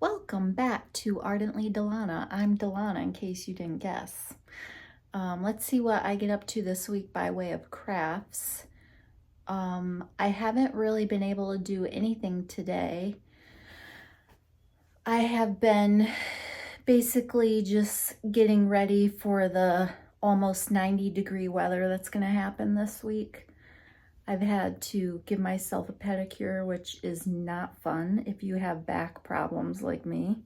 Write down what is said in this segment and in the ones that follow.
Welcome back to Ardently Delana. I'm Delana, in case you didn't guess. Let's see what I get up to this week by way of crafts. I haven't really been able to do anything today. I have been basically just getting ready for the almost 90-degree weather that's going to happen this week. I've had to give myself a pedicure, which is not fun if you have back problems like me.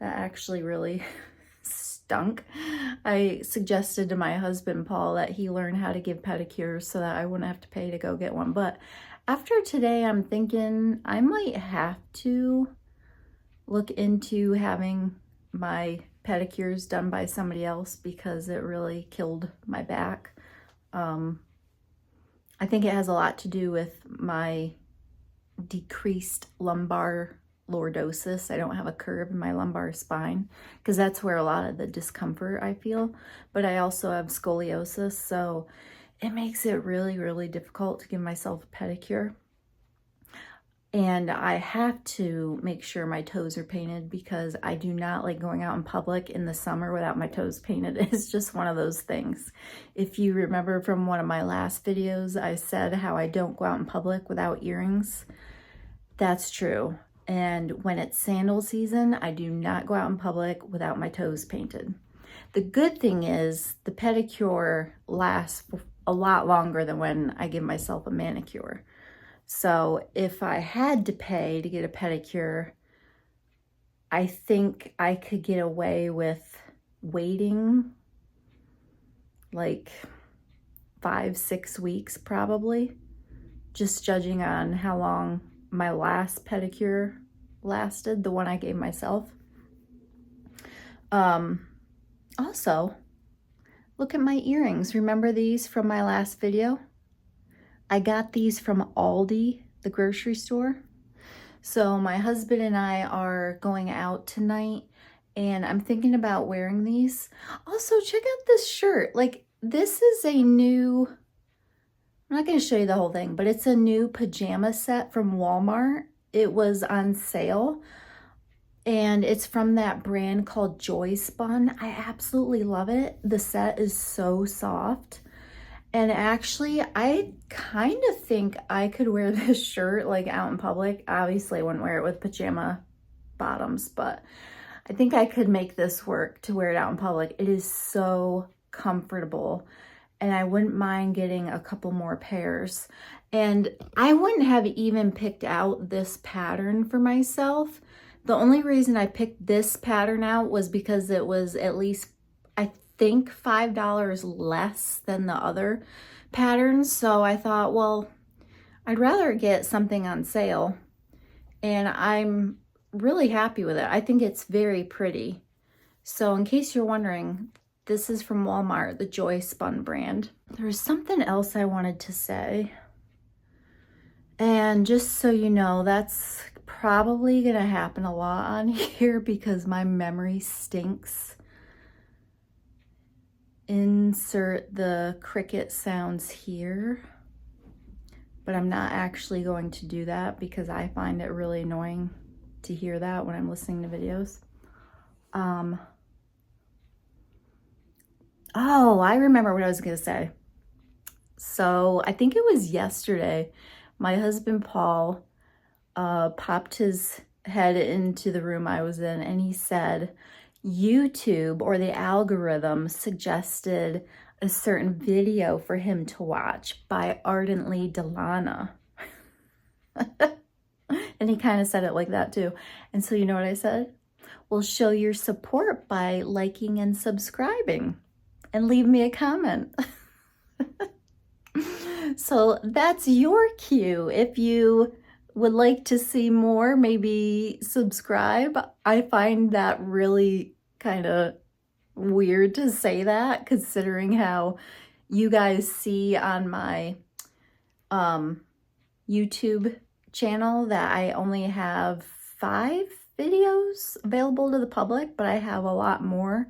That actually really stunk. I suggested to my husband, Paul, that he learn how to give pedicures so that I wouldn't have to pay to go get one. But after today, I'm thinking I might have to look into having my pedicures done by somebody else because it really killed my back. I think it has a lot to do with my decreased lumbar lordosis. I don't have a curve in my lumbar spine because that's where a lot of the discomfort I feel. But I also have scoliosis, so it makes it really, really difficult to give myself a pedicure. And I have to make sure my toes are painted because I do not like going out in public in the summer without my toes painted. It's just one of those things. If you remember from one of my last videos, I said how I don't go out in public without earrings. That's true. And when it's sandal season, I do not go out in public without my toes painted. The good thing is the pedicure lasts a lot longer than when I give myself a manicure. So if I had to pay to get a pedicure, I think I could get away with waiting like 5-6 weeks probably, just judging on how long my last pedicure lasted, the one I gave myself. Also, look at my earrings. Remember these from my last video? I got these from Aldi, the grocery store. So my husband and I are going out tonight and I'm thinking about wearing these. Also, check out this shirt. Like, this is a new, I'm not going to show you the whole thing, but it's a new pajama set from Walmart. It was on sale and it's from that brand called Joy Spun. I absolutely love it. The set is so soft. And actually, I kind of think I could wear this shirt like out in public. Obviously, I wouldn't wear it with pajama bottoms, but I think I could make this work to wear it out in public. It is so comfortable, and I wouldn't mind getting a couple more pairs. And I wouldn't have even picked out this pattern for myself. The only reason I picked this pattern out was because it was at least, I think, $5 less than the other patterns. So I thought, well, I'd rather get something on sale, and I'm really happy with it. I think it's very pretty. So in case you're wondering, this is from Walmart, the Joy Spun brand. There's something else I wanted to say. And just so you know, that's probably gonna happen a lot on here because my memory stinks. Insert the cricket sounds here, but I'm not actually going to do that because I find it really annoying to hear that when I'm listening to videos. Oh, I remember what I was gonna say. So I think it was yesterday, my husband Paul popped his head into the room I was in and he said, YouTube or the algorithm suggested a certain video for him to watch by Ardently Delana. And he kind of said it like that too. And so you know what I said? Well, show your support by liking and subscribing and leave me a comment. So that's your cue. If you would like to see more, maybe subscribe. I find that really kind of weird to say that, considering how you guys see on my YouTube channel that I only have 5 videos available to the public, but I have a lot more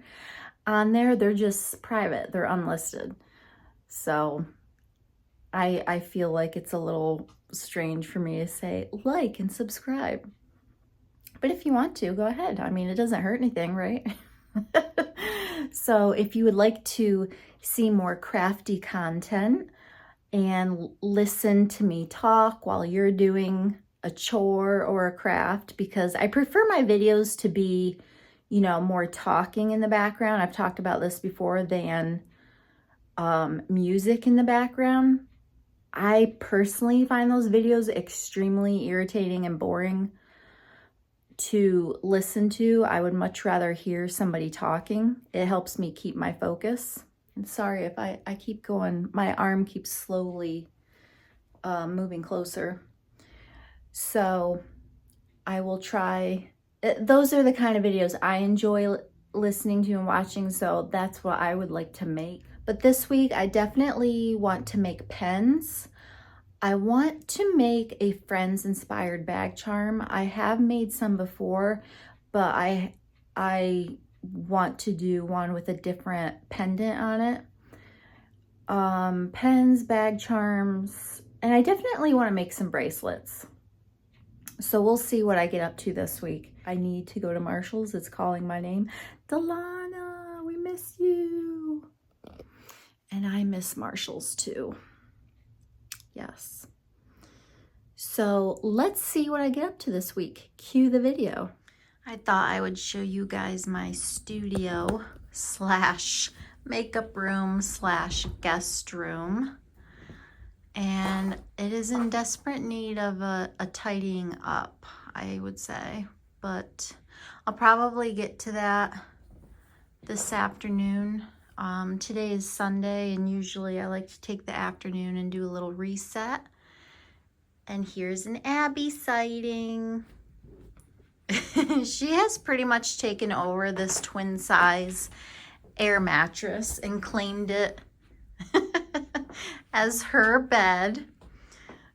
on there. They're just private, they're unlisted. So I feel like it's a little strange for me to say like and subscribe. But if you want to, go ahead. I mean, it doesn't hurt anything, right? So if you would like to see more crafty content and listen to me talk while you're doing a chore or a craft, because I prefer my videos to be, you know, more talking in the background. I've talked about this before, than music in the background. I personally find those videos extremely irritating and boring to listen to. I would much rather hear somebody talking. It helps me keep my focus. And sorry if I keep going, my arm keeps slowly moving closer. So I will try. Those are the kind of videos I enjoy listening to and watching, so that's what I would like to make. But this week I definitely want to make pens. I want to make a Friends inspired bag charm. I have made some before, but I want to do one with a different pendant on it. Pens, bag charms, and I definitely want to make some bracelets. So we'll see what I get up to this week. I need to go to Marshall's. It's calling my name. Delana, we miss you. And I miss Marshall's too. Yes. So let's see what I get up to this week. Cue the video. I thought I would show you guys my studio slash makeup room slash guest room. And it is in desperate need of a tidying up, I would say. But I'll probably get to that this afternoon. Today is Sunday, and usually I like to take the afternoon and do a little reset. And here's an Abby sighting. She has pretty much taken over this twin size air mattress and claimed it as her bed.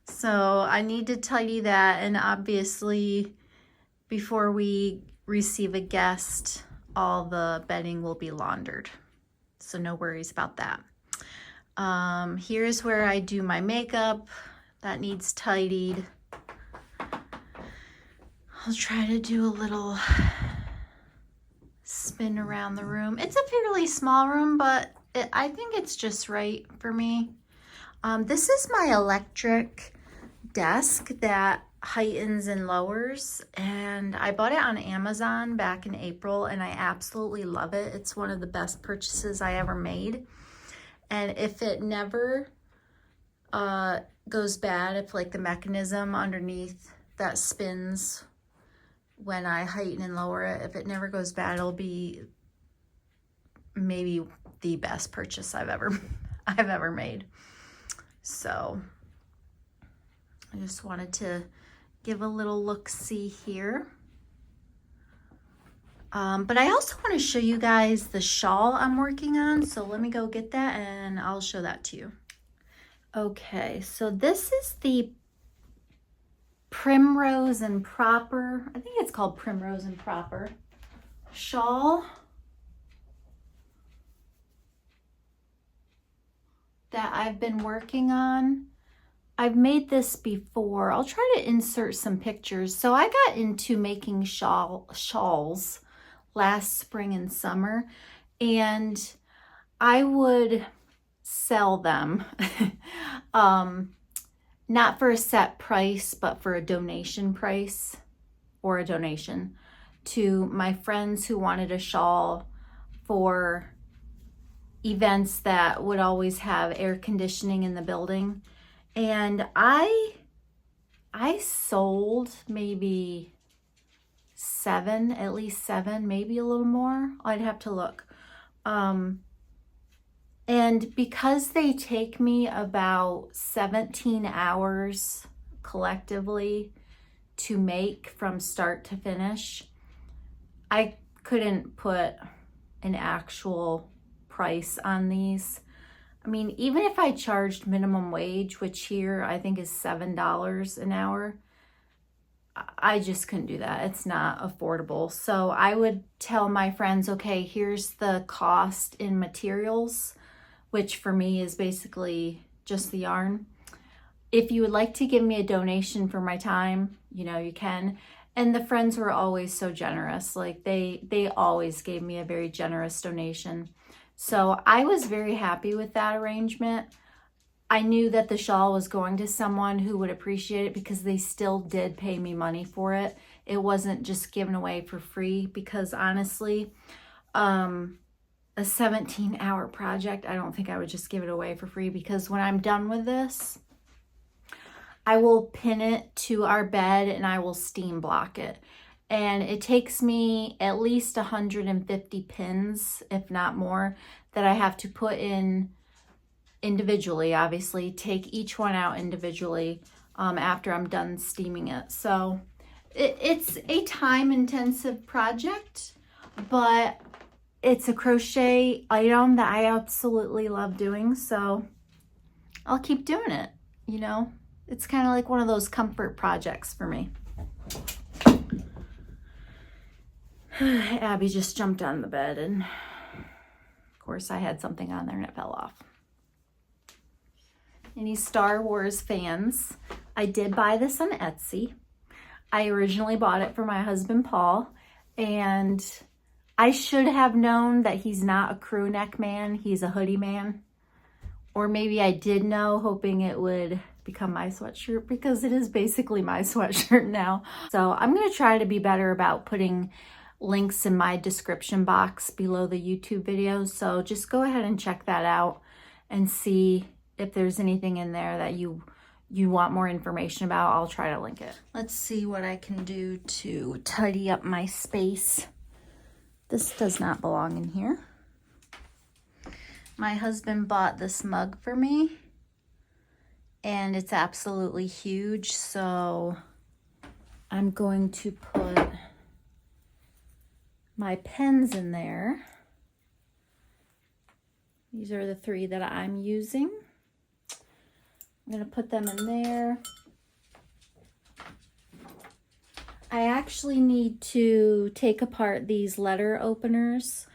So I need to tidy that, and obviously before we receive a guest, all the bedding will be laundered. So no worries about that. Here's where I do my makeup. That needs tidied. I'll try to do a little spin around the room. It's a fairly small room, but I think it's just right for me. This is my electric desk that heightens and lowers, and I bought it on Amazon back in April, and I absolutely love it. It's one of the best purchases I ever made. And if it never goes bad, if like the mechanism underneath that spins when I heighten and lower it, if it never goes bad, it'll be maybe the best purchase I've ever made. So I just wanted to give a little look-see here. But I also want to show you guys the shawl I'm working on. So let me go get that and I'll show that to you. Okay, so this is the Primrose and Proper, I think it's called Primrose and Proper shawl that I've been working on. I've made this before. I'll try to insert some pictures. So I got into making shawls last spring and summer, and I would sell them not for a set price, but for a donation price, or a donation to my friends who wanted a shawl for events that would always have air conditioning in the building. And I sold maybe at least seven, maybe a little more. I'd have to look. And because they take me about 17 hours collectively to make from start to finish, I couldn't put an actual price on these. I mean, even if I charged minimum wage, which here I think is $7 an hour, I just couldn't do that. It's not affordable. So I would tell my friends, okay, here's the cost in materials, which for me is basically just the yarn. If you would like to give me a donation for my time, you know, you can. And the friends were always so generous. Like they always gave me a very generous donation. So I was very happy with that arrangement. I knew that the shawl was going to someone who would appreciate it because they still did pay me money for it. It wasn't just given away for free because honestly, a 17-hour project, I don't think I would just give it away for free because when I'm done with this, I will pin it to our bed and I will steam block it. And it takes me at least 150 pins, if not more, that I have to put in individually, obviously, take each one out individually after I'm done steaming it. So it's a time-intensive project, but it's a crochet item that I absolutely love doing, so I'll keep doing it, you know? It's kind of like one of those comfort projects for me. Abby just jumped on the bed and of course I had something on there and it fell off. Any Star Wars fans, I did buy this on Etsy. I originally bought it for my husband Paul, and I should have known that he's not a crew neck man, he's a hoodie man. Or maybe I did know, hoping it would become my sweatshirt because it is basically my sweatshirt now. So I'm gonna try to be better about putting links in my description box below the YouTube videos. So just go ahead and check that out and see if there's anything in there that you want more information about. I'll try to link it. Let's see what I can do to tidy up my space. This does not belong in here. My husband bought this mug for me and it's absolutely huge, so I'm going to put my pens in there. These are the 3 that I'm using. I'm going to put them in there. I actually need to take apart these letter openers.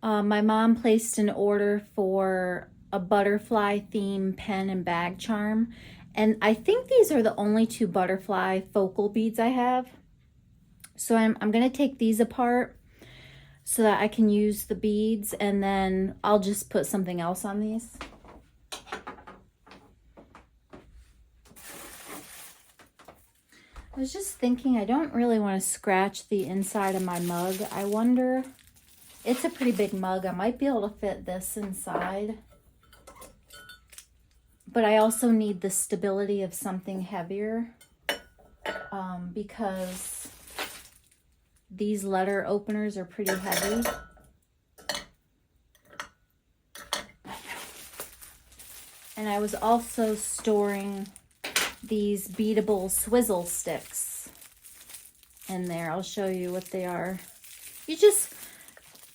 My mom placed an order for a butterfly theme pen and bag charm. And I think these are the only 2 butterfly focal beads I have. So I'm going to take these apart so that I can use the beads, and then I'll just put something else on these. I was just thinking I don't really want to scratch the inside of my mug. I wonder, it's a pretty big mug. I might be able to fit this inside. But I also need the stability of something heavier because these letter openers are pretty heavy. And I was also storing these beadable swizzle sticks in there. I'll show you what they are. You just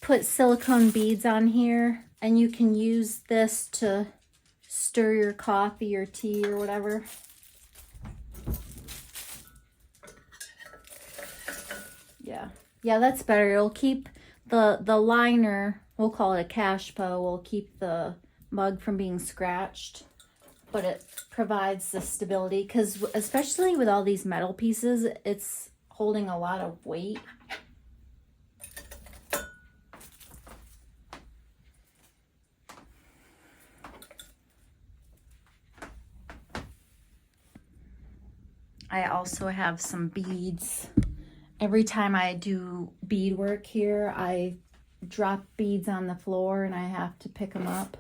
put silicone beads on here and you can use this to stir your coffee or tea or whatever. Yeah, that's better. It'll keep the liner, we'll call it a cashpo, will keep the mug from being scratched, but it provides the stability because especially with all these metal pieces, it's holding a lot of weight. I also have some beads. Every time I do beadwork here, I drop beads on the floor and I have to pick them up.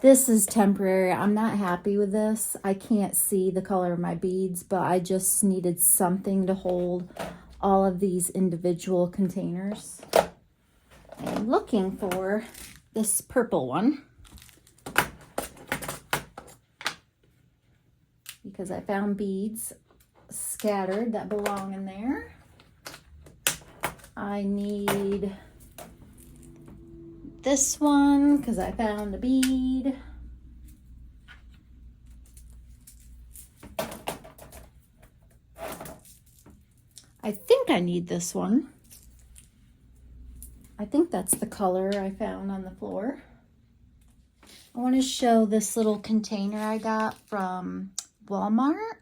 This is temporary. I'm not happy with this. I can't see the color of my beads, but I just needed something to hold all of these individual containers. I'm looking for this purple one because I found beads scattered that belong in there. I need this one because I found a bead. I think I need this one. I think that's the color I found on the floor. I want to show this little container I got from Walmart.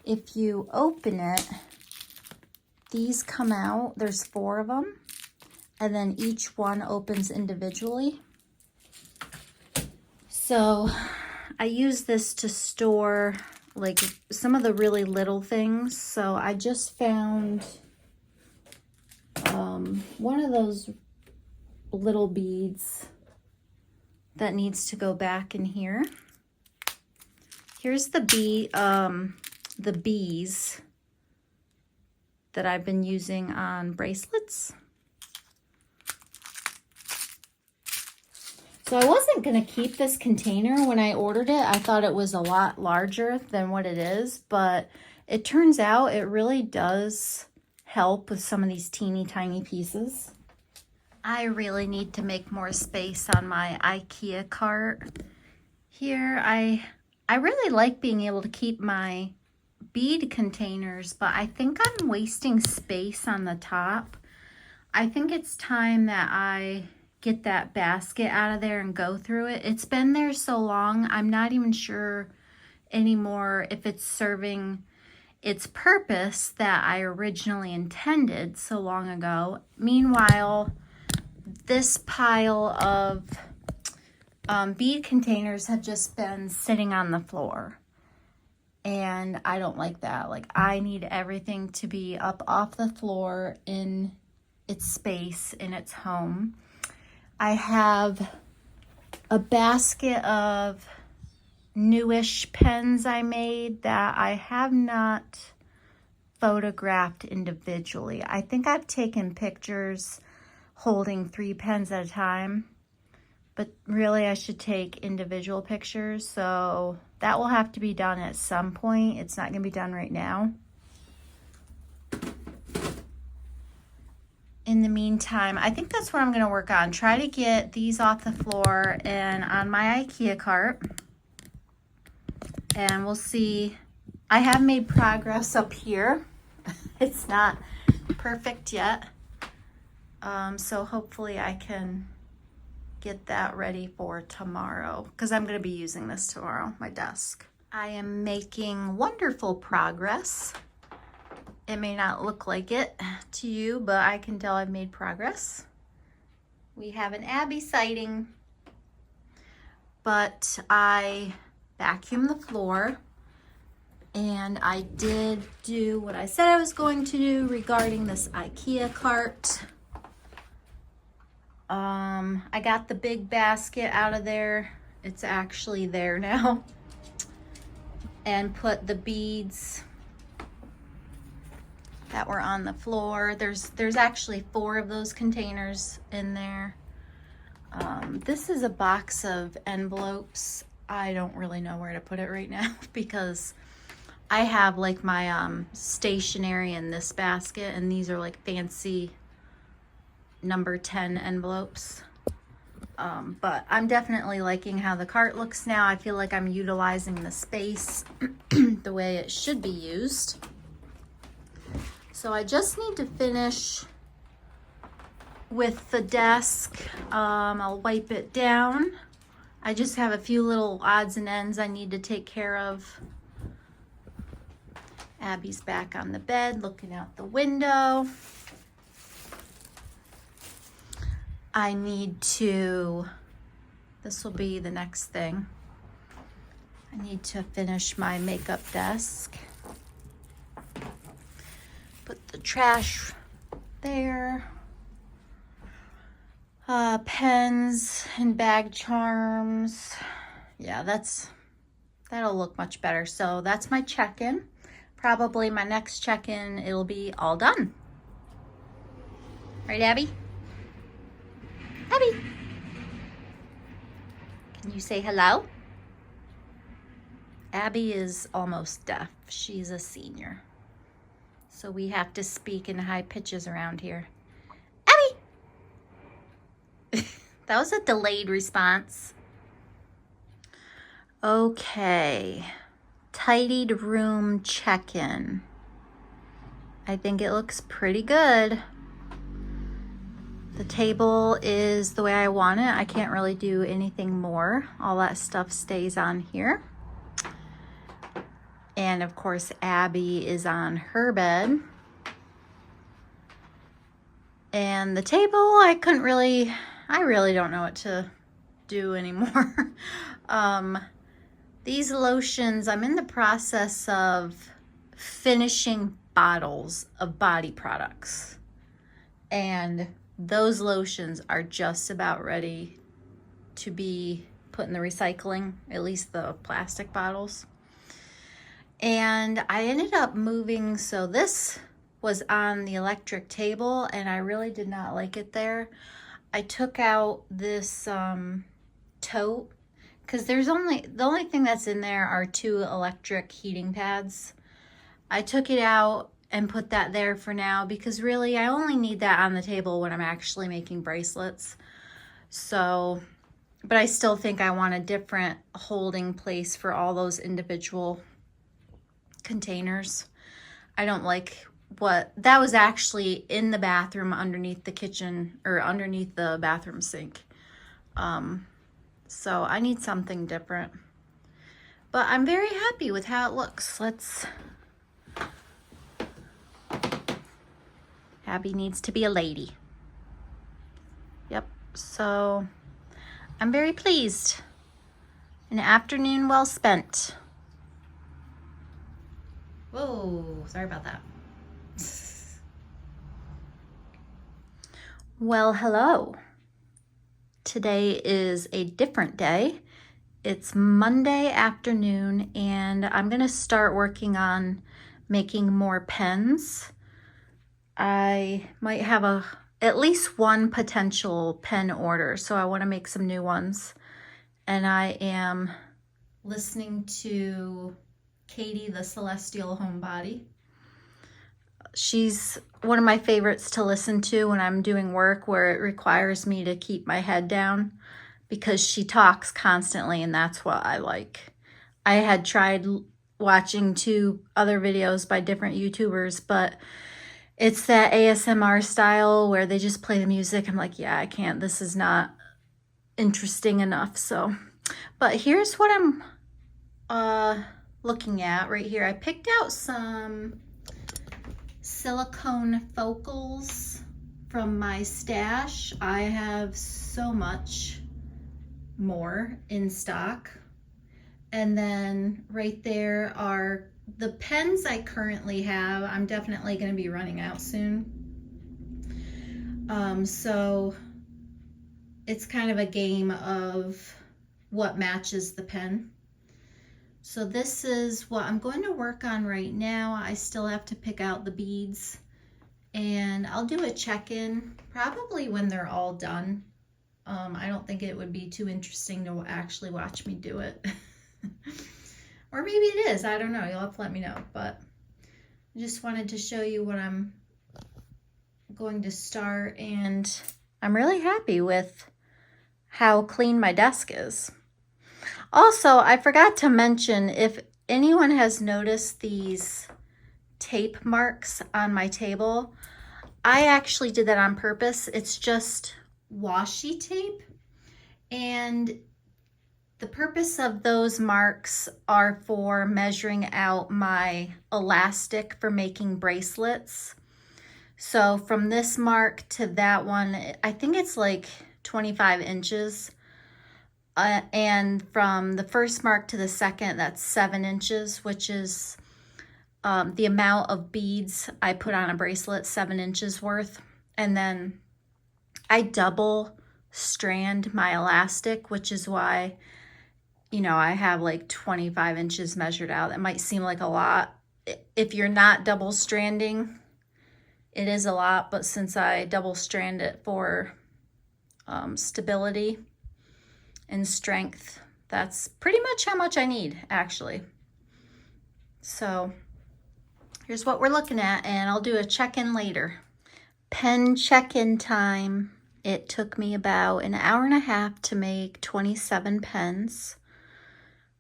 If you open it, these come out. There's 4 of them, and then each one opens individually. So I use this to store like some of the really little things. So I just found one of those little beads that needs to go back in here. Here's the bees that I've been using on bracelets. So I wasn't gonna keep this container when I ordered it. I thought it was a lot larger than what it is, but it turns out it really does help with some of these teeny tiny pieces. I really need to make more space on my IKEA cart. Here, I really like being able to keep my bead containers, but I think I'm wasting space on the top. I think it's time that I get that basket out of there and go through it. It's been there so long, I'm not even sure anymore if it's serving its purpose that I originally intended so long ago. Meanwhile, this pile of bead containers have just been sitting on the floor, and I don't like that. Like, I need everything to be up off the floor in its space, in its home. I have a basket of newish pens I made that I have not photographed individually. I think I've taken pictures holding 3 pens at a time, but really I should take individual pictures, so that will have to be done at some point. It's not going to be done right now. In the meantime, I think that's what I'm going to work on. Try to get these off the floor and on my IKEA cart. And we'll see. I have made progress up here. It's not perfect yet. So hopefully I can get that ready for tomorrow, because I'm going to be using this tomorrow, my desk. I am making wonderful progress. It may not look like it to you, but I can tell I've made progress. We have an Abby sighting, but I vacuumed the floor, and I did do what I said I was going to do regarding this IKEA cart. I got the big basket out of there. It's actually there now. And put the beads that were on the floor. There's actually 4 of those containers in there. This is a box of envelopes. I don't really know where to put it right now because I have like my stationery in this basket, and these are like fancy number 10 envelopes. But I'm definitely liking how the cart looks now. I feel like I'm utilizing the space the way it should be used. So I just need to finish with the desk. I'll wipe it down. I just have a few little odds and ends I need to take care of. Abby's back on the bed looking out the window. I need to, this will be the next thing. I need to finish my makeup desk. Put the trash there. Pens and bag charms. Yeah, that'll look much better. So that's my check-in. Probably my next check-in, it'll be all done. Right, Abby? Abby, can you say hello? Abby is almost deaf. She's a senior. So we have to speak in high pitches around here. Abby! That was a delayed response. Okay. Tidied room check-in. I think it looks pretty good. The table is the way I want it. I can't really do anything more. All that stuff stays on here. And of course, Abby is on her bed. And the table, I really don't know what to do anymore. These lotions, I'm in the process of finishing bottles of body products. And those lotions are just about ready to be put in the recycling, at least the plastic bottles. And I ended up moving, so this was on the electric table and I really did not like it there. I took out this tote because the only thing that's in there are 2 electric heating pads. I took it out and put that there for now because really I only need that on the table when I'm actually making bracelets. So, but I still think I want a different holding place for all those individual containers. I don't like that was actually in the bathroom underneath the kitchen or underneath the bathroom sink. So I need something different. But I'm very happy with how it looks. Abby needs to be a lady. Yep, so I'm very pleased. An afternoon well spent. Whoa, sorry about that. Well, hello. Today is a different day. It's Monday afternoon and I'm gonna start working on making more pens. I might have at least one potential pen order, so I want to make some new ones. And I am listening to Katie, the Celestial Homebody. She's one of my favorites to listen to when I'm doing work where it requires me to keep my head down because she talks constantly and that's what I like. I had tried watching 2 other videos by different YouTubers, but it's that ASMR style where they just play the music. I'm like, yeah, I can't. This is not interesting enough. So, but here's what I'm looking at right here. I picked out some silicone focals from my stash. I have so much more in stock. And then right there are the pens I currently have. I'm definitely going to be running out soon. So it's kind of a game of what matches the pen. So this is what I'm going to work on right now. I still have to pick out the beads and I'll do a check-in probably when they're all done. I don't think it would be too interesting to actually watch me do it. Or maybe it is, I don't know, you'll have to let me know, but I just wanted to show you what I'm going to start, and I'm really happy with how clean my desk is. Also, I forgot to mention, if anyone has noticed these tape marks on my table, I actually did that on purpose. It's just washi tape, and the purpose of those marks are for measuring out my elastic for making bracelets. So from this mark to that one, I think it's like 25 inches. And from the first mark to the second, that's 7 inches, which is the amount of beads I put on a bracelet, 7 inches worth. And then I double strand my elastic, which is why, you know, I have like 25 inches measured out. That might seem like a lot. If you're not double stranding, it is a lot, but since I double strand it for stability and strength, that's pretty much how much I need, actually. So here's what we're looking at, and I'll do a check-in later. Pen check-in time. It took me about an hour and a half to make 27 pens.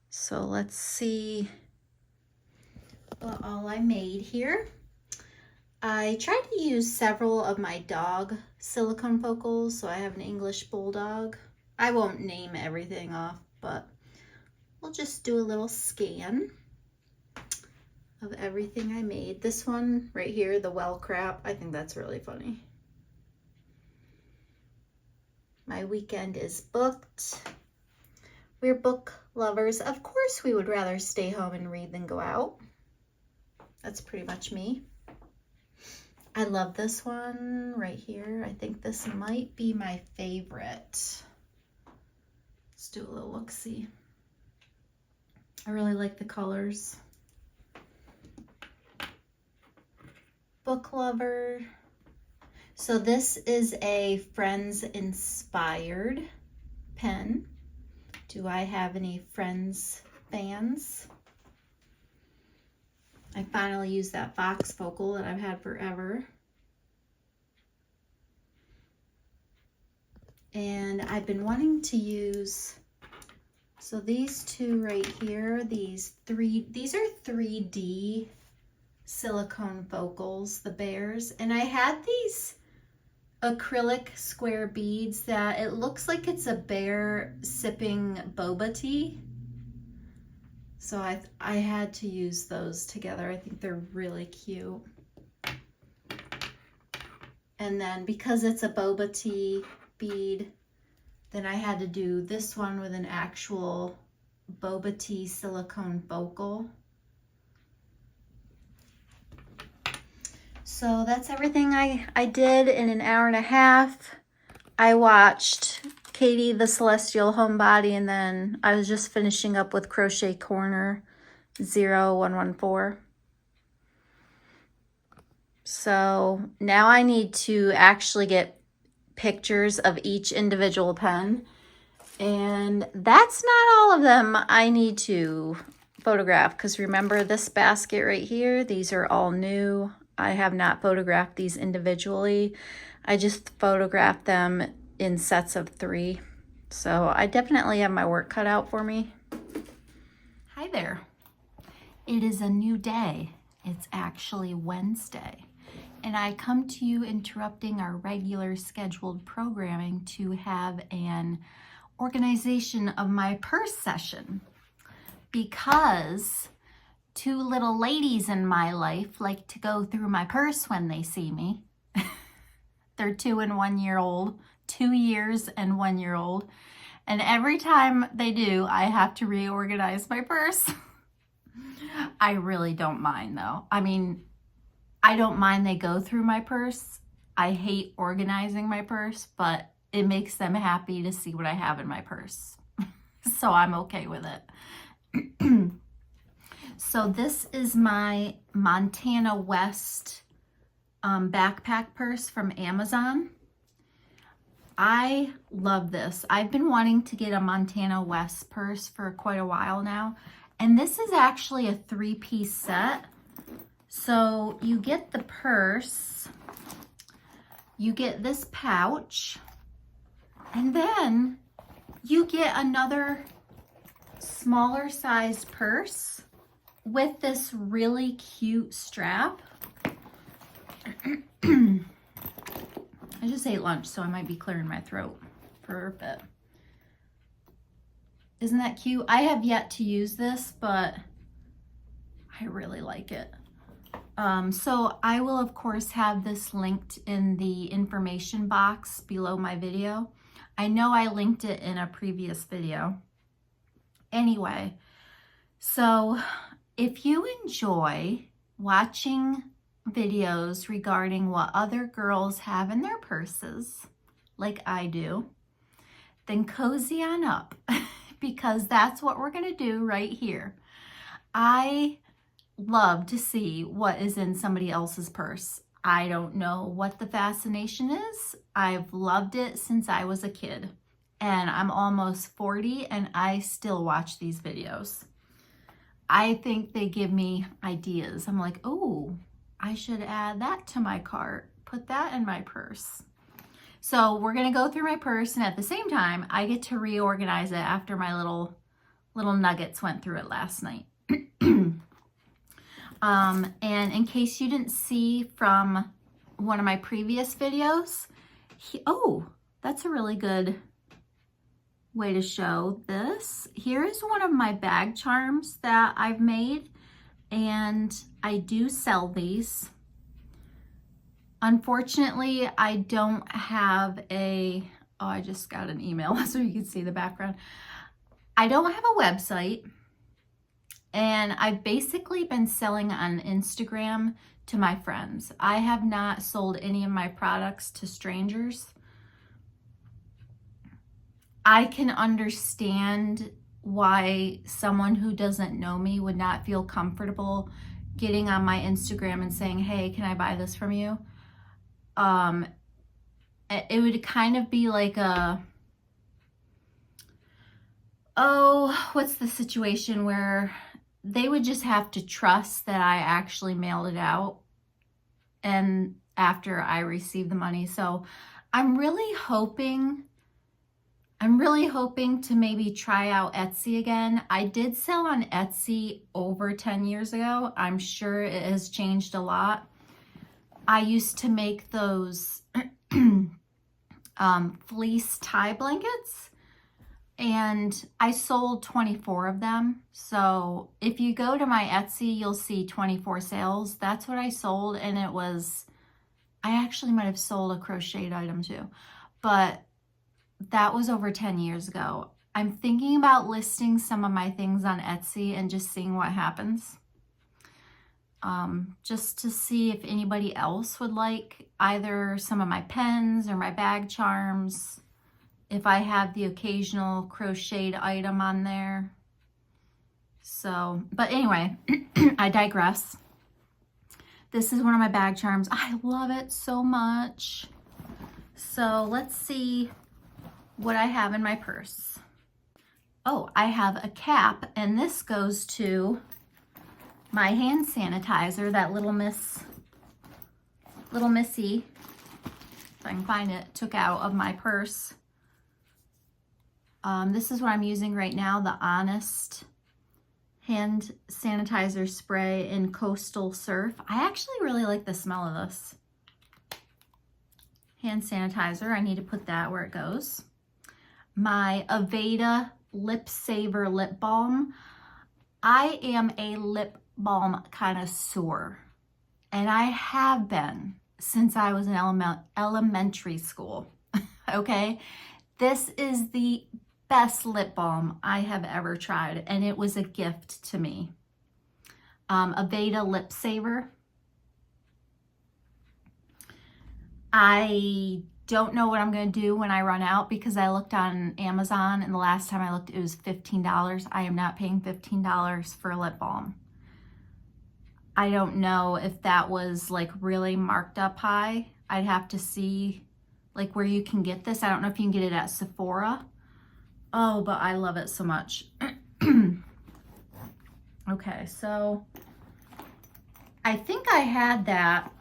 So let's see what all I made here. I tried to use several of my dog silicone focals. So I have an English Bulldog. I won't name everything off, but we'll just do a little scan of everything I made. This one right here, the well crap, I think that's really funny. My weekend is booked. We're book lovers. Of course, we would rather stay home and read than go out. That's pretty much me. I love this one right here. I think this might be my favorite. Let's do a little look-see. I really like the colors. Book lover. So this is a Friends inspired pen. Do I have any Friends fans? I finally used that Fox focal that I've had forever. And I've been wanting to use, so these two right here, these are 3D silicone focals, the bears. And I had these acrylic square beads that it looks like it's a bear sipping boba tea. So I had to use those together. I think they're really cute. And then because it's a boba tea bead, then I had to do this one with an actual boba tea silicone focal. So that's everything I did in an hour and a half. I watched Katie the Celestial Homebody, and then I was just finishing up with Crochet Corner 0114. So now I need to actually get pictures of each individual pen, and that's not all of them I need to photograph, because remember this basket right here, these are all new. I have not photographed these individually. I just photographed them in sets of 3. So I definitely have my work cut out for me. Hi there. It is a new day. It's actually Wednesday. And I come to you interrupting our regular scheduled programming to have an organization of my purse session, because 2 little ladies in my life like to go through my purse when they see me. They're 2 and 1 year old, 2 years and 1 year old. And every time they do, I have to reorganize my purse. I really don't mind though. I mean, I don't mind they go through my purse. I hate organizing my purse, but it makes them happy to see what I have in my purse. So I'm okay with it. So this is my Montana West backpack purse from Amazon. I love this. I've been wanting to get a Montana West purse for quite a while now. And this is actually a 3-piece set. So you get the purse, you get this pouch, and then you get another smaller sized purse with this really cute strap. I just ate lunch, so I might be clearing my throat for a bit. Isn't that cute? I have yet to use this, but I really like it. So I will, of course, have this linked in the information box below my video. I know I linked it in a previous video. Anyway, so if you enjoy watching videos regarding what other girls have in their purses, like I do, then cozy on up, because that's what we're gonna do right here. I love to see what is in somebody else's purse. I don't know what the fascination is. I've loved it since I was a kid, and I'm almost 40 and I still watch these videos. I think they give me ideas. I'm like, oh, I should add that to my cart, put that in my purse. So we're gonna go through my purse, and at the same time, I get to reorganize it after my little nuggets went through it last night. And in case you didn't see from one of my previous videos, oh, that's a really good way to show this. Here is one of my bag charms that I've made, and I do sell these. Unfortunately, I don't have a Oh, I just got an email so you can see the background. I don't have a website, and I've basically been selling on Instagram to my friends. I have not sold any of my products to strangers. I can understand why someone who doesn't know me would not feel comfortable getting on my Instagram and saying, hey, can I buy this from you? It would kind of be like a, oh, what's the situation where they would just have to trust that I actually mailed it out and after I receive the money. So I'm really hoping to maybe try out Etsy again. I did sell on Etsy over 10 years ago. I'm sure it has changed a lot. I used to make those fleece tie blankets, and I sold 24 of them. So if you go to my Etsy, you'll see 24 sales. That's what I sold, and it was, I actually might have sold a crocheted item too, but that was over 10 years ago. I'm thinking about listing some of my things on Etsy and just seeing what happens. Just to see if anybody else would like either some of my pens or my bag charms, if I have the occasional crocheted item on there. So, but anyway, I digress. This is one of my bag charms. I love it so much. So let's see what I have in my purse. Oh, I have a cap, and this goes to my hand sanitizer that Little Missy, if I can find it, took out of my purse. This is what I'm using right now, the Honest hand sanitizer spray in Coastal Surf. I actually really like the smell of this hand sanitizer. I need to put that where it goes. My Aveda Lip Saver lip balm. I am a lip balm connoisseur, and I have been since I was in elementary school. Okay, this is the best lip balm I have ever tried, and it was a gift to me. Aveda Lip Saver. I don't know what I'm going to do when I run out, because I looked on Amazon, and the last time I looked it was $15. I am not paying $15 for a lip balm. I don't know if that was like really marked up high. I'd have to see like where you can get this. I don't know if you can get it at Sephora. Oh, but I love it so much. Okay, so I think I had that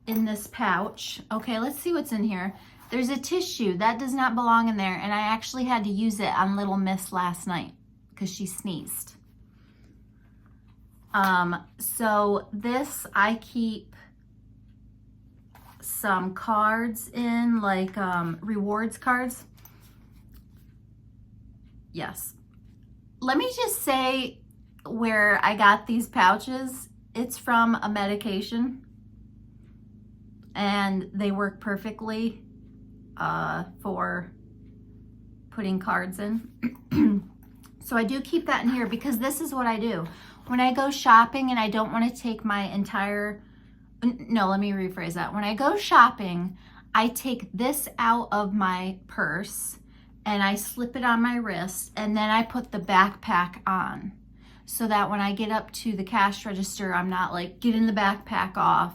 in this pouch. Okay, let's see what's in here. There's a tissue that does not belong in there, and I actually had to use it on Little Miss last night because she sneezed. So this, I keep some cards in, like rewards cards. Yes. Let me just say where I got these pouches. It's from a medication, and they work perfectly for putting cards in. So I do keep that in here because this is what I do. When I go shopping and I don't want to take my entire, no, let me rephrase that. When I go shopping, I take this out of my purse and I slip it on my wrist, and then I put the backpack on so that when I get up to the cash register, I'm not like getting the backpack off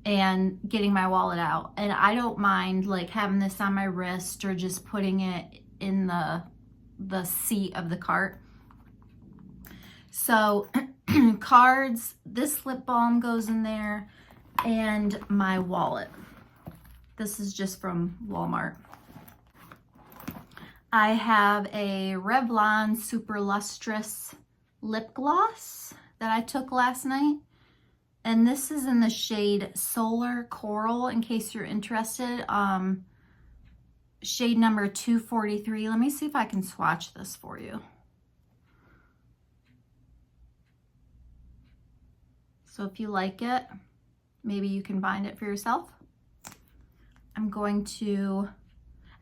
and getting my wallet out. And I don't mind like having this on my wrist or just putting it in the seat of the cart. So cards, this lip balm goes in there, and my wallet. This is just from Walmart. I have a Revlon Super Lustrous lip gloss that I took last night. And this is in the shade Solar Coral, in case you're interested. Shade number 243. Let me see if I can swatch this for you. So if you like it, maybe you can find it for yourself. I'm going to,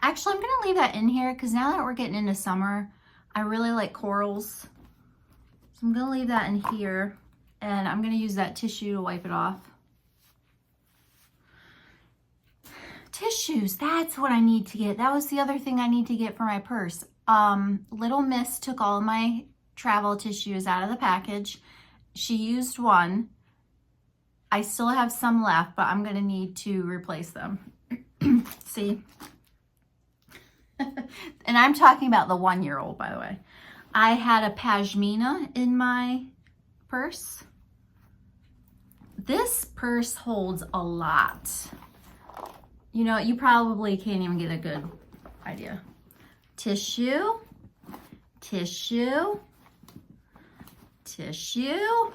Actually, I'm gonna leave that in here because now that we're getting into summer, I really like corals. So I'm gonna leave that in here and I'm gonna use that tissue to wipe it off. Tissues, that's what I need to get. That was the other thing I need to get for my purse. Little Miss took all of my travel tissues out of the package. She used one. I still have some left, but I'm gonna need to replace them. See? And I'm talking about the 1-year-old, by the way. I had a pashmina in my purse. This purse holds a lot. You know, you probably can't even get a good idea. Tissue, tissue, tissue.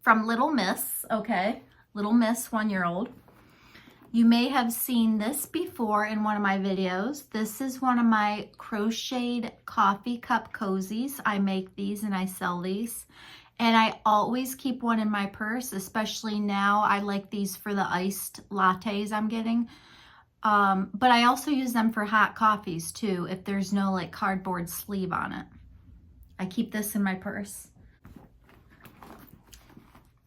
From Little Miss, okay? Little Miss 1-year-old. You may have seen this before in one of my videos. This is one of my crocheted coffee cup cozies. I make these and I sell these. And I always keep one in my purse, especially now. I like these for the iced lattes I'm getting. But I also use them for hot coffees too, if there's no like cardboard sleeve on it. I keep this in my purse.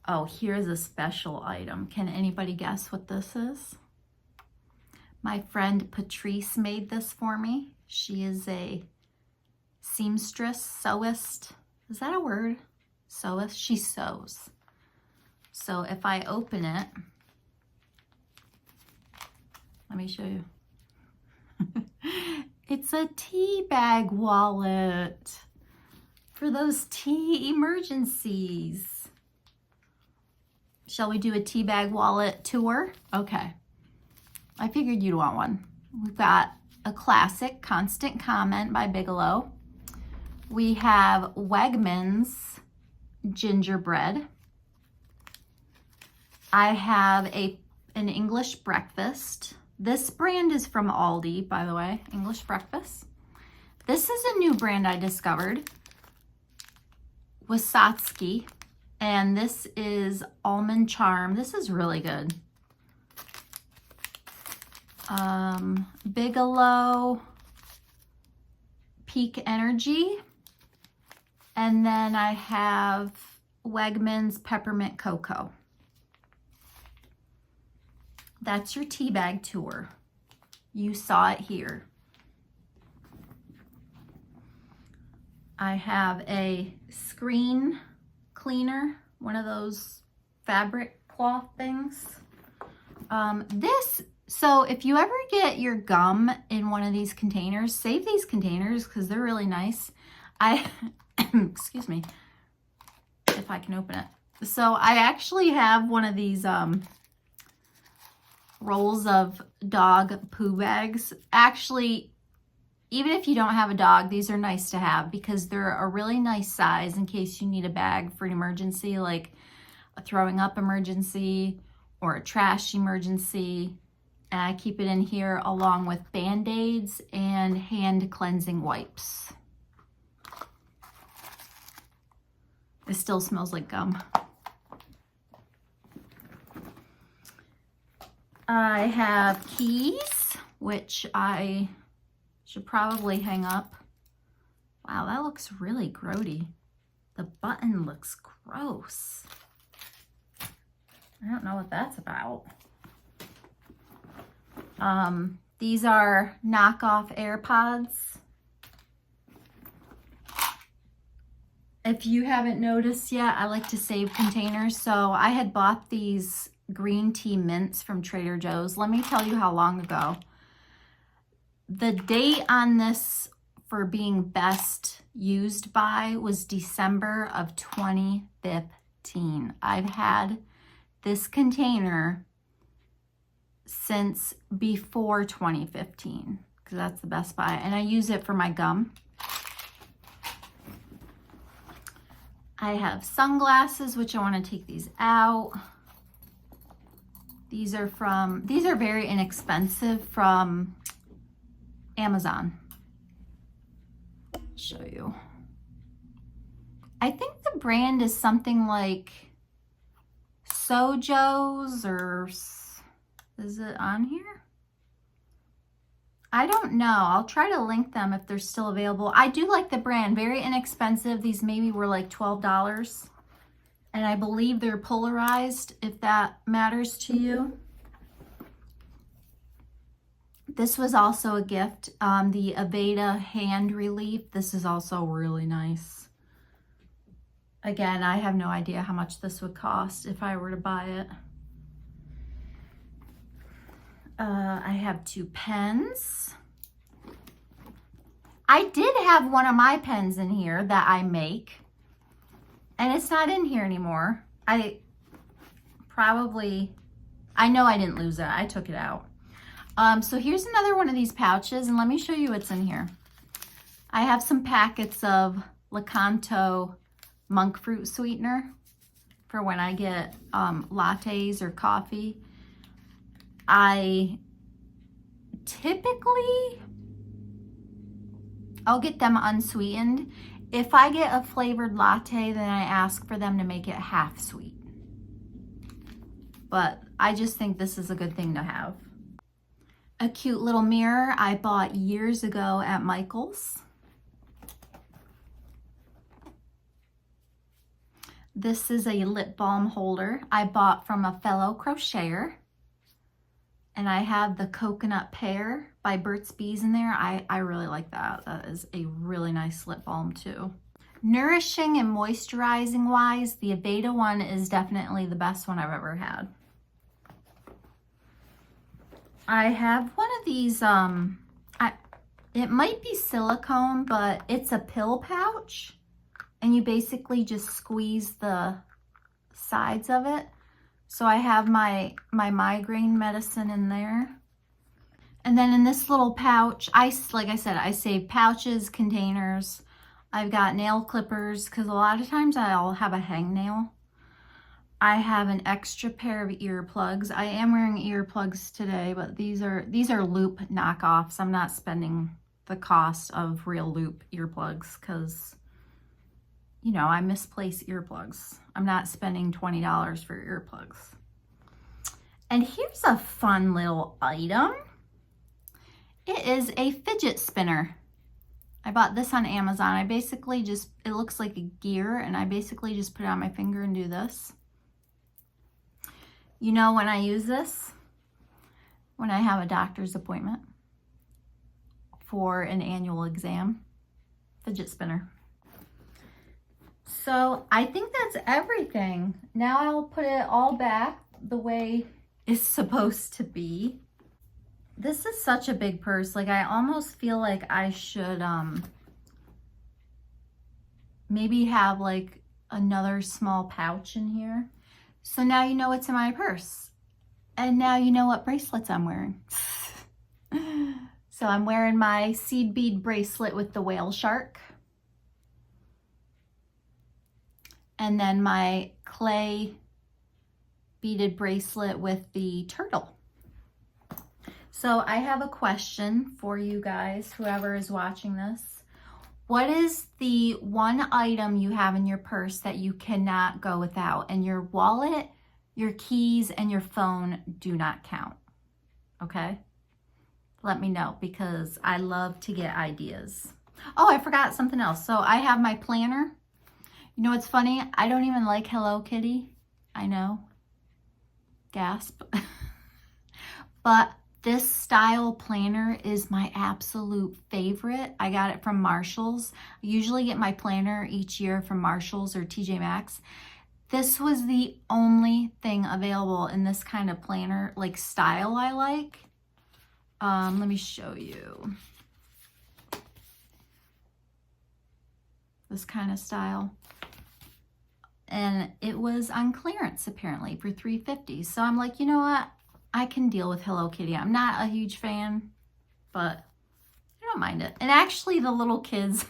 Oh, here's a special item. Can anybody guess what this is? My friend Patrice made this for me. She is a seamstress, sewist. Is that a word? Sewist? She sews. So if I open it, let me show you. It's a tea bag wallet for those tea emergencies. Shall we do a tea bag wallet tour? Okay. I figured you'd want one. We've got a classic Constant Comment by Bigelow. We have Wegmans gingerbread. I have an English breakfast. This brand is from Aldi, by the way, English breakfast. This is a new brand I discovered, Wasatsky. And this is Almond Charm. This is really good. Bigelow Peak Energy. And then I have Wegmans Peppermint Cocoa. That's your tea bag tour. You saw it here. I have a screen cleaner, one of those fabric cloth things. So if you ever get your gum in one of these containers, save these containers because they're really nice. Excuse me, if I can open it. So I actually have one of these rolls of dog poo bags. Actually, even if you don't have a dog, these are nice to have because they're a really nice size in case you need a bag for an emergency, like a throwing up emergency or a trash emergency. And I keep it in here along with Band-Aids and hand cleansing wipes. It still smells like gum. I have keys, which I should probably hang up. Wow, that looks really grody. The button looks gross. I don't know what that's about. These are knockoff AirPods. If you haven't noticed yet, I like to save containers. So I had bought these green tea mints from Trader Joe's. Let me tell you how long ago. The date on this for being best used by was December of 2015. I've had this container since before 2015 because that's the best buy, and I use it for my gum. I have sunglasses, which I want to take these out. These are very inexpensive from Amazon. I'll show you. I think the brand is something like Sojo's, or is it on here? I don't know. I'll try to link them if they're still available. I do like the brand. Very inexpensive. These maybe were like $12. And I believe they're polarized, if that matters to you. This was also a gift. The Aveda Hand Relief. This is also really nice. Again, I have no idea how much this would cost if I were to buy it. I have 2 pens. I did have one of my pens in here that I make, and it's not in here anymore. I know I didn't lose it. I took it out. So here's another one of these pouches, and let me show you what's in here. I have some packets of Lakanto monk fruit sweetener for when I get lattes or coffee. I'll get them unsweetened. If I get a flavored latte, then I ask for them to make it half sweet. But I just think this is a good thing to have. A cute little mirror I bought years ago at Michael's. This is a lip balm holder I bought from a fellow crocheter. And I have the Coconut Pear by Burt's Bees in there. I really like that. That is a really nice lip balm too. Nourishing and moisturizing wise, the Aveda one is definitely the best one I've ever had. I have one of these, it might be silicone, but it's a pill pouch. And you basically just squeeze the sides of it. So I have my migraine medicine in there. And then in this little pouch, like I said, I save pouches, containers. I've got nail clippers because a lot of times I'll have a hangnail. I have an extra pair of earplugs. I am wearing earplugs today, but these are Loop knockoffs. I'm not spending the cost of real Loop earplugs because, you know, I misplace earplugs. I'm not spending $20 for earplugs. And here's a fun little item. It is a fidget spinner. I bought this on Amazon. I basically just, it looks like a gear, and I basically just put it on my finger and do this. You know when I use this? When I have a doctor's appointment for an annual exam. Fidget spinner. So I think that's everything. Now I'll put it all back the way it's supposed to be. This is such a big purse. Like, I almost feel like I should maybe have like another small pouch in here. So now you know what's in my purse. And now you know what bracelets I'm wearing. So I'm wearing my seed bead bracelet with the whale shark. And then my clay beaded bracelet with the turtle. So I have a question for you guys, whoever is watching this. What is the one item you have in your purse that you cannot go without? And your wallet, your keys, and your phone do not count, okay? Let me know because I love to get ideas. Oh, I forgot something else. So I have my planner. You know what's funny? I don't even like Hello Kitty. I know. Gasp. But this style planner is my absolute favorite. I got it from Marshall's. I usually get my planner each year from Marshall's or TJ Maxx. This was the only thing available in this kind of planner, like style I like. Let me show you. This kind of style. And it was on clearance apparently for $3.50. So I'm like, you know what? I can deal with Hello Kitty. I'm not a huge fan, but I don't mind it. And actually the little kids,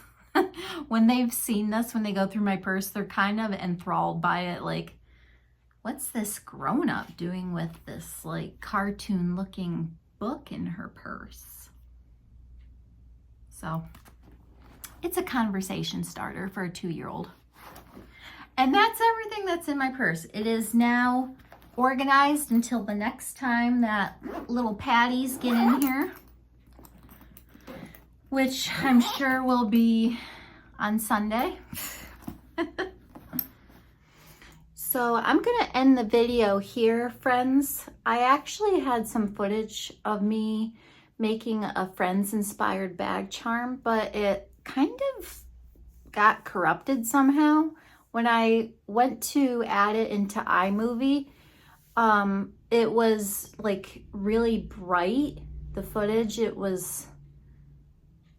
when they've seen this, when they go through my purse, they're kind of enthralled by it. Like, what's this grown-up doing with this like cartoon looking book in her purse? So it's a conversation starter for a 2-year-old. And that's everything that's in my purse. It is now organized until the next time that little patties get in here. which I'm sure will be on Sunday. So I'm gonna end the video here, friends. I actually had some footage of me making a Friends inspired bag charm, but it kind of got corrupted somehow. When I went to add it into iMovie, it was like really bright, the footage. It was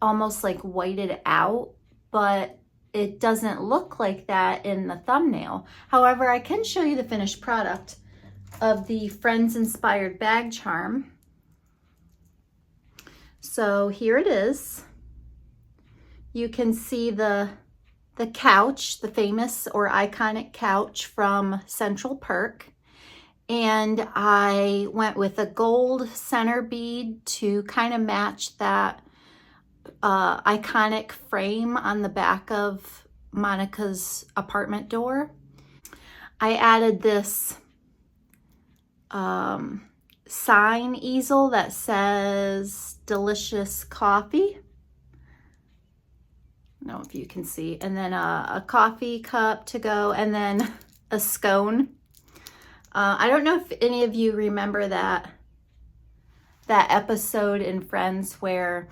almost like whited out, but it doesn't look like that in the thumbnail. However, I can show you the finished product of the Friends inspired bag charm. So here it is. You can see the couch, the famous or iconic couch from Central Perk. And I went with a gold center bead to kind of match that iconic frame on the back of Monica's apartment door. I added this sign easel that says delicious coffee. I don't know if you can see. And then a coffee cup to go, and then a scone. I don't know if any of you remember that episode in Friends where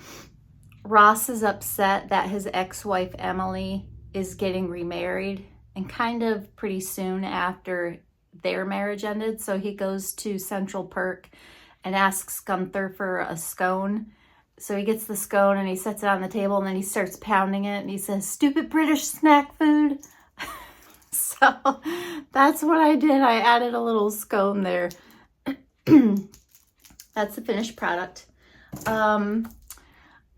Ross is upset that his ex-wife Emily is getting remarried, and kind of pretty soon after their marriage ended. So he goes to Central Perk and asks Gunther for a scone. So he gets the scone and he sets it on the table, and then he starts pounding it and he says, "Stupid British snack food." So that's what I did. I added a little scone there. That's the finished product.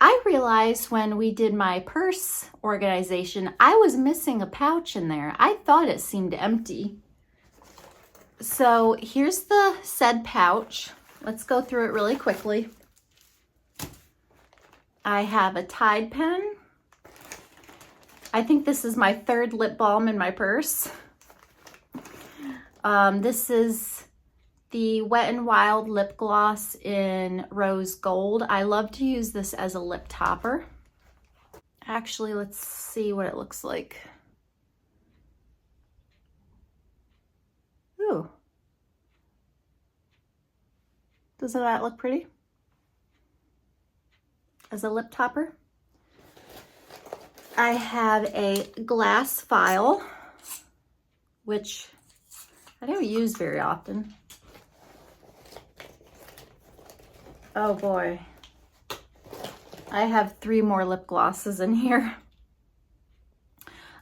I realized when we did my purse organization, I was missing a pouch in there. I thought it seemed empty. So here's the said pouch. Let's go through it really quickly. I have a Tide pen. I think this is my third lip balm in my purse. This is the Wet n Wild lip gloss in rose gold. I love to use this as a lip topper. Actually, let's see what it looks like. Ooh. Doesn't that look pretty? As a lip topper. I have a glass file, which I don't use very often. Oh boy. I have 3 more lip glosses in here.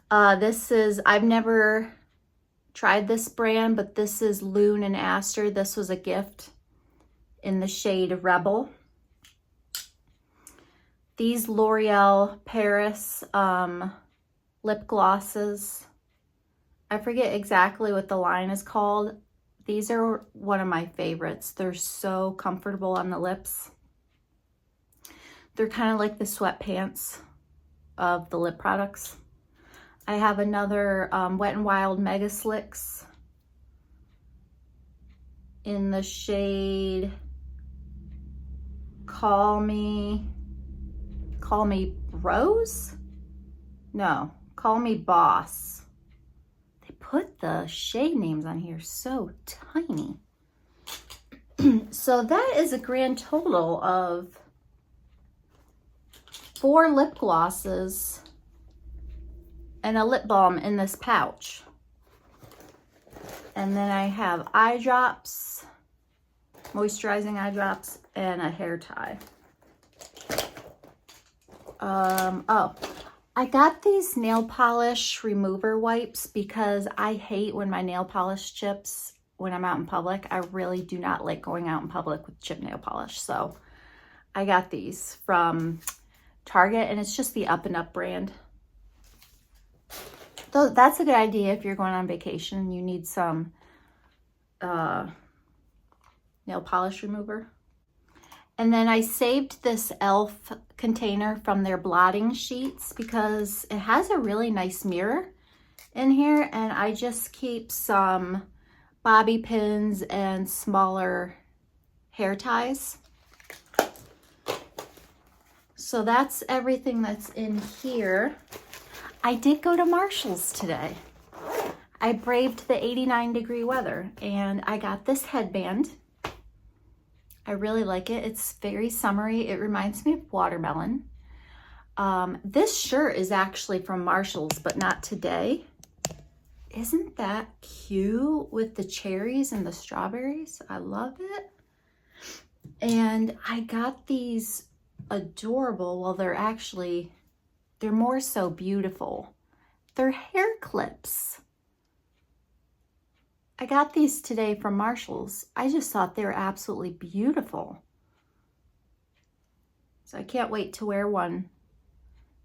This is, I've never tried this brand, but this is Loon and Aster. This was a gift in the shade Rebel. These L'Oreal Paris lip glosses. I forget exactly what the line is called. These are one of my favorites. They're so comfortable on the lips. They're kind of like the sweatpants of the lip products. I have another Wet n Wild Mega Slicks in the shade Call Me Rose? No, Call Me Boss. They put the shade names on here so tiny. So that is a grand total of 4 lip glosses and a lip balm in this pouch. And then I have eye drops, moisturizing eye drops, and a hair tie. Oh, I got these nail polish remover wipes because I hate when my nail polish chips when I'm out in public. I really do not like going out in public with chip nail polish. So I got these from Target, and it's just the Up and Up brand. So that's a good idea if you're going on vacation and you need some nail polish remover. And then I saved this e.l.f. container from their blotting sheets because it has a really nice mirror in here, and I just keep some bobby pins and smaller hair ties. So that's everything that's in here. I did go to Marshall's today. I braved the 89-degree weather and I got this headband. I really like it. It's very summery. It reminds me of watermelon. This shirt is actually from Marshall's, but not today. Isn't that cute with the cherries and the strawberries? I love it. And I got these adorable, well, they're more so beautiful. They're hair clips. I got these today from Marshall's. I just thought they were absolutely beautiful. So I can't wait to wear one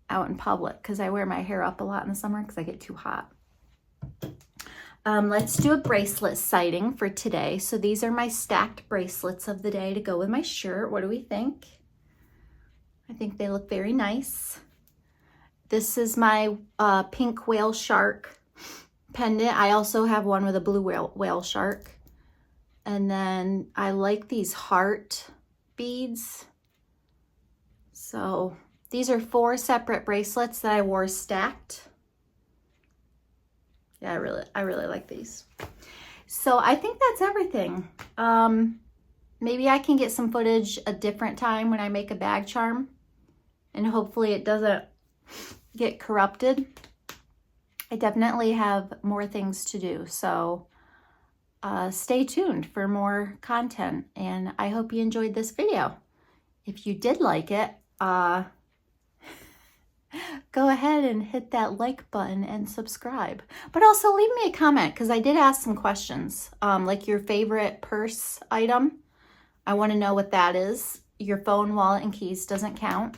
out in public because I wear my hair up a lot in the summer because I get too hot. Let's do a bracelet sighting for today. So these are my stacked bracelets of the day to go with my shirt. What do we think? I think they look very nice. This is my pink whale shark pendant. I also have one with a blue whale shark. And then I like these heart beads. So these are 4 separate bracelets that I wore stacked. Yeah, I really like these. So I think that's everything. Maybe I can get some footage a different time when I make a bag charm, and hopefully it doesn't get corrupted. I definitely have more things to do, so stay tuned for more content, and I hope you enjoyed this video. If you did like it, go ahead and hit that like button and subscribe. But also leave me a comment because I did ask some questions, like your favorite purse item. I want to know what that is. Your phone, wallet, and keys doesn't count.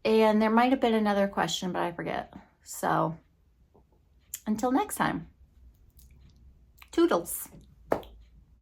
And there might have been another question, but I forget. So until next time, toodles.